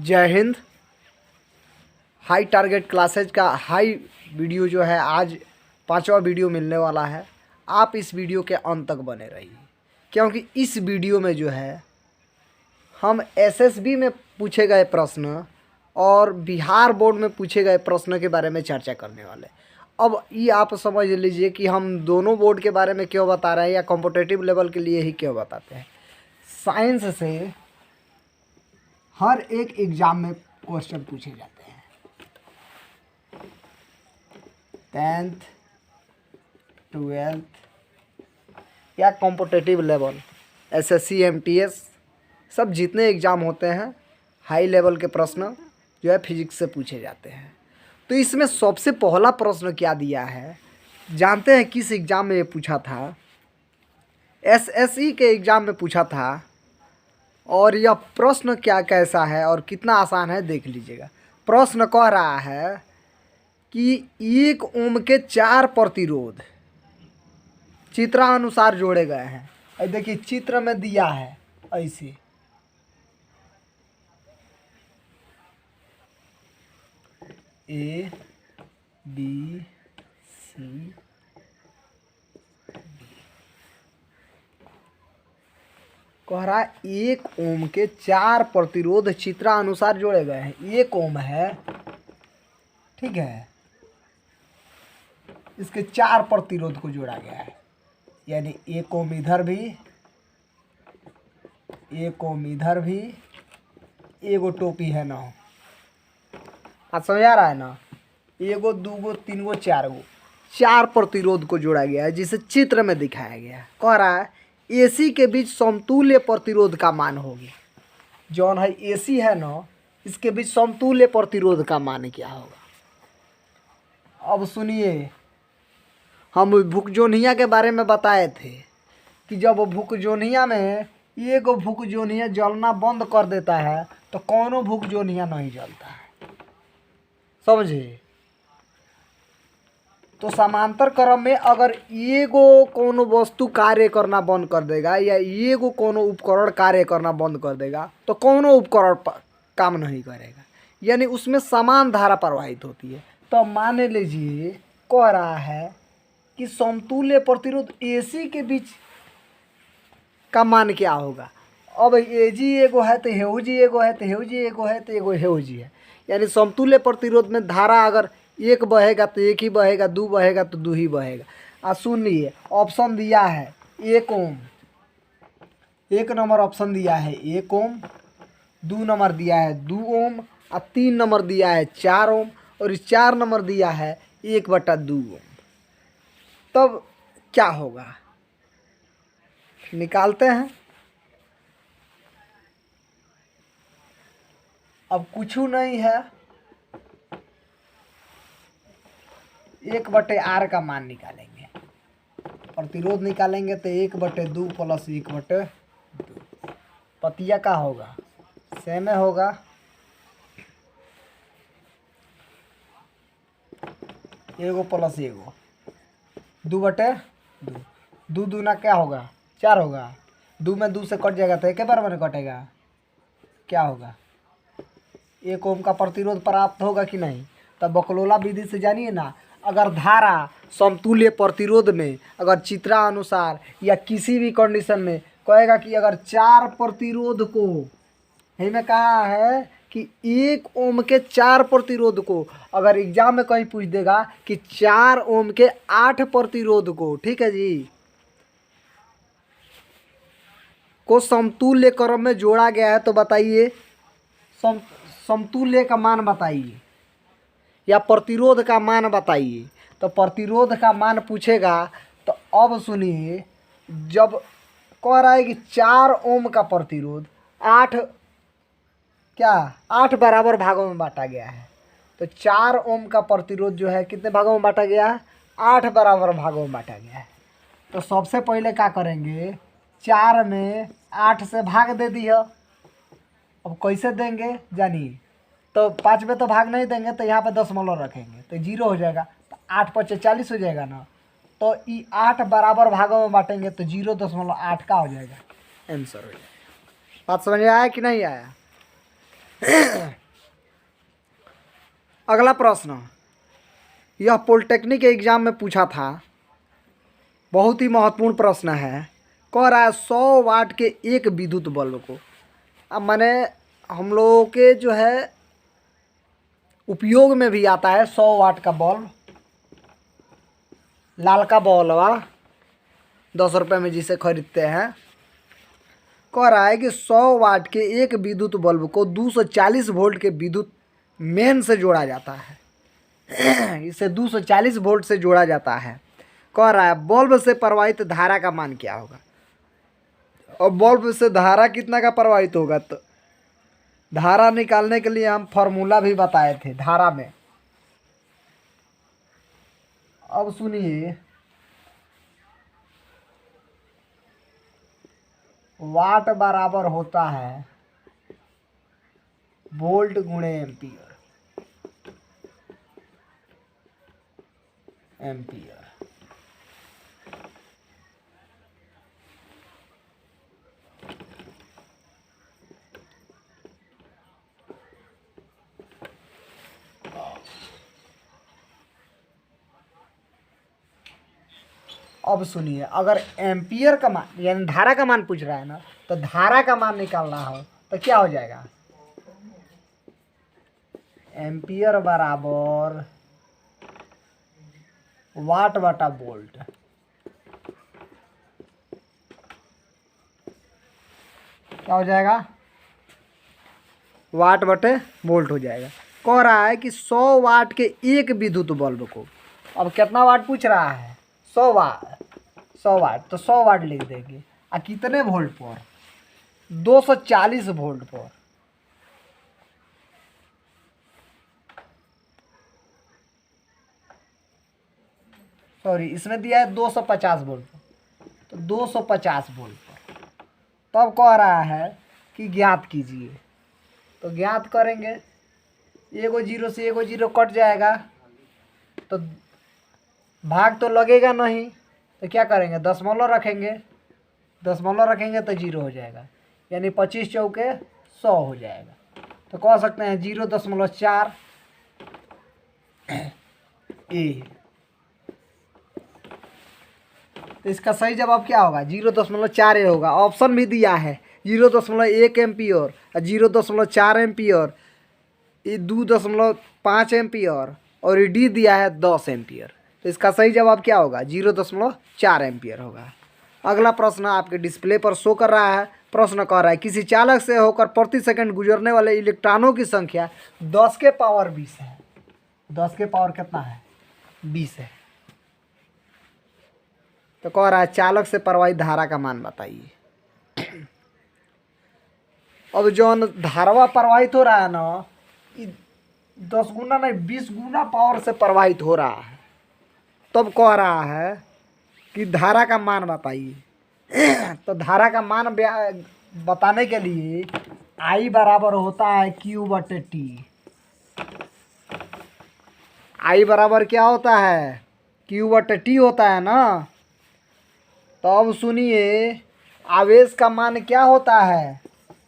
जय Hind. High target classes का high video जो है आज 5वां वीडियो मिलने वाला है। आप इस वीडियो के अंत तक बने रहिए, क्योंकि इस वीडियो में जो है हम एसएसबी में पूछे गए प्रश्न और बिहार बोर्ड में पूछे गए प्रश्न के बारे में चर्चा करने वाले। अब ये आप समझ लीजिए कि हम दोनों बोर्ड के बारे में क्यों बता रहे हैं या कॉम्पिटिटिव लेवल के लिए ही क्यों बताते हैं। साइंस से हर एक एग्ज़ाम में क्वेश्चन पूछे जाते हैं। 10th 12th या कॉम्पिटिटिव लेवल एसएससी एमटीएस सब जितने एग्ज़ाम होते हैं हाई लेवल के प्रश्न जो है फिजिक्स से पूछे जाते हैं। तो इसमें सबसे पहला प्रश्न क्या दिया है जानते हैं? किस एग्ज़ाम में ये पूछा था? एसएससी के एग्ज़ाम में पूछा था। और यह प्रश्न क्या कैसा है और कितना आसान है देख लीजिएगा। प्रश्न कह रहा है कि 1 ओम के 4 प्रतिरोध चित्रानुसार जोड़े गए हैं। अब देखिए चित्र में दिया है ऐसे A B C कह रहा है 1 ओम के 4 प्रतिरोध चित्रानुसार जोड़े गए हैं। 1 ओम है, ठीक है, इसके 4 प्रतिरोध को जोड़ा गया है, यानी 1 ओम इधर भी, 1 ओम इधर भी, एगो टोपी है ना। आप समझ आ रहा है ना? एगो दूगो तीनगो चारगो 4 प्रतिरोध को जोड़ा गया है, जिसे चित्र में दिखाया गया है। कह रहा है एसी के बीच समतुल्य प्रतिरोध का मान होगी। जौन है एसी है ना, इसके बीच समतुल्य प्रतिरोध का मान क्या होगा। अब सुनिए, हम भुकजोनिया के बारे में बताए थे कि जब भुकजोनिया में एगो भुकजोनिया जलना बंद कर देता है तो कौनो भुकजोनिया नहीं जलता है। समझे? तो समांतर क्रम में अगर एगो कोनो वस्तु कार्य करना बंद कर देगा या एगो कोनो उपकरण कार्य करना बंद कर देगा तो कोनो उपकरण काम नहीं करेगा, यानी उसमें समान धारा प्रवाहित होती है। तो मान लीजिए कह रहा है कि समतुल्य प्रतिरोध एसी के बीच का मान क्या होगा। अब एजी एगो है तो हेउजी एगो है तो हेउजी एगो है तो एगो हेउजी है, यानी समतुल्य प्रतिरोध में धारा अगर 1 बहेगा तो 1 ही बहेगा, 2 बहेगा तो 2 ही बहेगा। सुनिए ऑप्शन दिया है 1 ओम, 1 नंबर ऑप्शन दिया है 1 ओम, 2 नंबर दिया है 2 ओम और 3 नंबर दिया है 4 ओम और 4 नंबर दिया है 1/2 ओम। तब क्या होगा निकालते हैं। अब कुछ नहीं है, 1/r का मान निकालेंगे, प्रतिरोध निकालेंगे तो 1/2 + 1/2 पतिया का होगा सेम होगा। एगो प्लस एगो 2/2, 2 दूना क्या होगा 4 होगा। 2 में 2 से कट जाएगा तो एक बार में कटेगा। क्या होगा 1 ओम का प्रतिरोध प्राप्त होगा कि नहीं। तब बकलोला विधि से जानिए ना, अगर धारा समतुल्य प्रतिरोध में अगर चित्रानुसार या किसी भी कंडीशन में कहेगा कि अगर 4 प्रतिरोध को में कहा है कि 1 ओम के 4 प्रतिरोध को अगर एग्जाम में कहीं पूछ देगा कि 4 ओम के 8 प्रतिरोध को, ठीक है जी, को समतुल्य क्रम में जोड़ा गया है तो बताइए समतुल्य का मान बताइए या प्रतिरोध का मान बताइए। तो प्रतिरोध का मान पूछेगा तो अब सुनिए, जब कह रहा है कि 4 ओम का प्रतिरोध 8 बराबर भागों में बांटा गया है, तो 4 ओम का प्रतिरोध जो है कितने भागों में बांटा गया है? 8 बराबर भागों में बांटा गया है। तो सबसे पहले क्या करेंगे, 4 में 8 से भाग दे दिया। अब कैसे देंगे जानिए, तो 5 में तो भाग नहीं देंगे तो यहाँ पे दशमलव रखेंगे तो 0 हो जाएगा। तो 8 × 5 = 40 हो जाएगा ना। तो ये 8 बराबर भागों में बांटेंगे तो 0.8 का हो जाएगा, आंसर हो जाएगा। बात समझ में आया कि नहीं आया? अगला प्रश्न, यह पॉलिटेक्निक एग्जाम में पूछा था, बहुत ही महत्वपूर्ण प्रश्न है। कह रहा है 100 वाट के एक विद्युत बल्ब को, अब मैंने हम लोगों के जो है उपयोग में भी आता है 100 वाट का बल्ब, लाल का बल्ब 10 रुपये में जिसे खरीदते हैं। कह रहा है कि 100 वाट के एक विद्युत बल्ब को 240 वोल्ट के विद्युत मेन से जोड़ा जाता है। इसे 240 वोल्ट से जोड़ा जाता है। कह रहा है बल्ब से प्रवाहित धारा का मान क्या होगा। और बल्ब से धारा कितना का प्रवाहित होगा, तो धारा निकालने के लिए हम फॉर्मूला भी बताए थे धारा में। अब सुनिए, वाट बराबर होता है वोल्ट गुणे एम्पियर। अब सुनिए, अगर एम्पियर का मान यानी धारा का मान पूछ रहा है ना, तो धारा का मान निकालना हो तो क्या हो जाएगा, एम्पियर बराबर वाट बटा वोल्ट। क्या हो जाएगा, वाट बटे वोल्ट हो जाएगा। कह रहा है कि 100 वाट के एक विद्युत बल्ब को, अब कितना वाट पूछ रहा है, 100 वाट, 100 वाट, तो 100 वाट लिख देंगे। आ कितने वोल्ट पर, 240 वोल्ट पर। सॉरी, इसमें दिया है 250 वोल्ट पर, तो 250 वोल्ट पर। तब कह रहा है कि ज्ञात कीजिए, तो ज्ञात करेंगे, एगो जीरो से एगो जीरो कट जाएगा, तो भाग तो लगेगा नहीं, तो क्या करेंगे, दशमलव रखेंगे, दशमलव रखेंगे तो जीरो हो जाएगा, यानी 25 चौके 100 हो जाएगा। तो कह सकते हैं 0.4 ए। तो इसका सही जवाब क्या होगा, 0.4 ए होगा। ऑप्शन भी दिया है 0.1 एम्पियर और 0.4 एम्पियर, 2.5 एम्पियर और डी दिया है 10 एम्पियर। तो इसका सही जवाब क्या होगा, 0.4 एम्पियर होगा। अगला प्रश्न आपके डिस्प्ले पर शो कर रहा है। प्रश्न कह रहा है किसी चालक से होकर प्रति सेकंड गुजरने वाले इलेक्ट्रॉनों की संख्या 10 के पावर 20 है। 10 के पावर कितना है, 20 है। तो कह रहा है चालक से प्रवाहित धारा का मान बताइए। अब जो धारावा प्रवाहित हो रहा है ना, 10 गुना नहीं 20 गुना पावर से प्रवाहित हो रहा है। तब कह रहा है कि धारा का मान बताइए। तो धारा का मान बताने के लिए आई बराबर होता है क्यू बटे टी। आई बराबर क्या होता है, क्यू बटे टी होता है ना। तो अब सुनिए, आवेश का मान क्या होता है,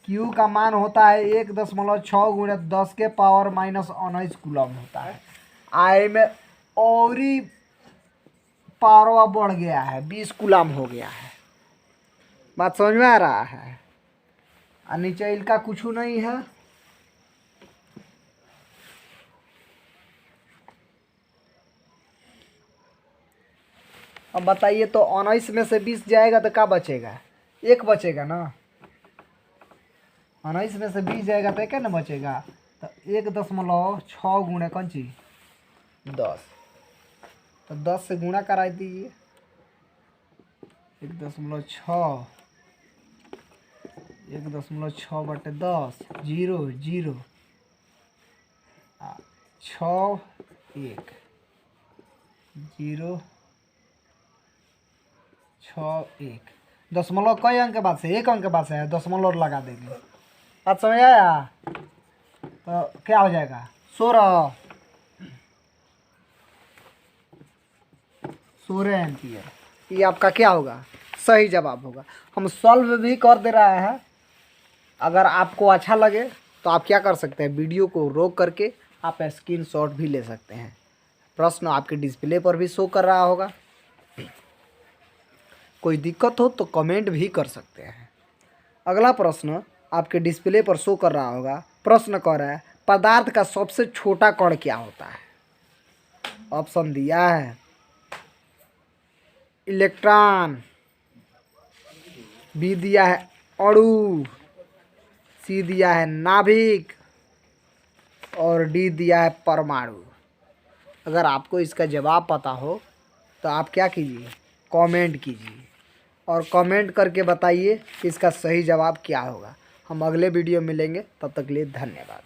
क्यू का मान होता है 1.6 गुणे 10 के पावर -19 कूलम होता है। आई में और ही पावर बढ़ गया है, 20 कूलम हो गया है। बात समझ में आ रहा है। और नीचे इनका कुछ नहीं है। अब बताइए, तो 19 में से 20 जाएगा तो क्या बचेगा, एक बचेगा ना। 19 में से 20 जाएगा तो क्या ना बचेगा, तो 1.6 गुणे कौन चीज 10, तो 10 से गुणा करा दीजिए। 1.6 1.6 बटे 10, 0 0 6 1 0 6 1। दशमलव कई अंक के बाद से, एक अंक के बाद से है, दशमलव लगा देंगे। बात समझ आया। तो क्या हो जाएगा, 16 एम्पियर। ये आपका क्या होगा, सही जवाब होगा। हम सॉल्व भी कर दे रहे हैं। अगर आपको अच्छा लगे तो आप क्या कर सकते हैं, वीडियो को रोक करके आप स्क्रीनशॉट भी ले सकते हैं। प्रश्न आपके डिस्प्ले पर भी शो कर रहा होगा। कोई दिक्कत हो तो कमेंट भी कर सकते हैं। अगला प्रश्न आपके डिस्प्ले पर शो कर रहा होगा। प्रश्न कह रहा है पदार्थ का सबसे छोटा कण क्या होता है। ऑप्शन दिया है इलेक्ट्रॉन, बी दिया है अणु, सी दिया है नाभिक और डी दिया है परमाणु। अगर आपको इसका जवाब पता हो तो आप क्या कीजिए, कमेंट कीजिए और कमेंट करके बताइए कि इसका सही जवाब क्या होगा। हम अगले वीडियो में मिलेंगे, तब तक के लिए धन्यवाद।